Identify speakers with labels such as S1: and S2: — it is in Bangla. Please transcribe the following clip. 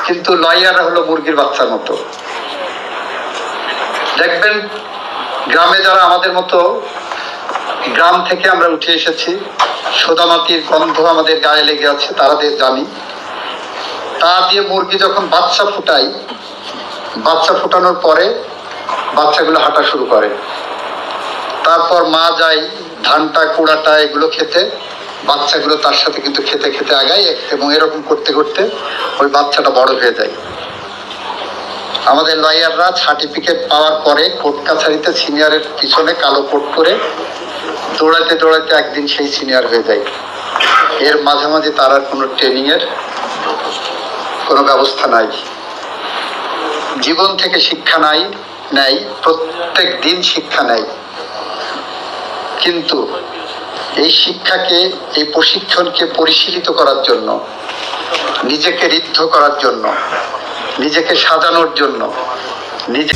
S1: কিন্তু লয়াররা হলো মুরগির বাচ্চার মতো। দেখবেন গ্রামে যারা আমাদের মতো গ্রাম থেকে আমরা উঠে এসেছি, সোদামাটির গন্ধ আমাদের গায়ে লেগে আছে, তারা জানি তা দিয়ে মুরগি যখন বাচ্চা ফুটাই, বাচ্চা ফুটানোর পরে বাচ্চাগুলো হাঁটা শুরু করে, তারপর মা যায় ধানটা কুড়াটা এগুলো খেতে, বাচ্চাগুলো তার সাথে কিন্তু খেতে খেতে আগায়, এবং এরকম করতে করতে ওই বাচ্চাটা বড় হয়ে যায়। আমাদের লয়াররা সার্টিফিকেট পাওয়ার পরে কোর্ট কাছারিতে সিনিয়রের পিছনে কালো কোট করে দৌড়াতে দৌড়াতে একদিন সেই সিনিয়র হয়ে যায়। এর মাঝামাঝি তার আর কোনো ট্রেনিংয়ের কোনো ব্যবস্থা নাই, জীবন থেকে শিক্ষা নেয়, প্রত্যেক দিন শিক্ষা নেয়। কিন্তু এই শিক্ষাকে, এই প্রশিক্ষণকে পরিশীলিত করার জন্য, নিজেকে ঋদ্ধ করার জন্য, নিজেকে সাজানোর জন্য, নিজে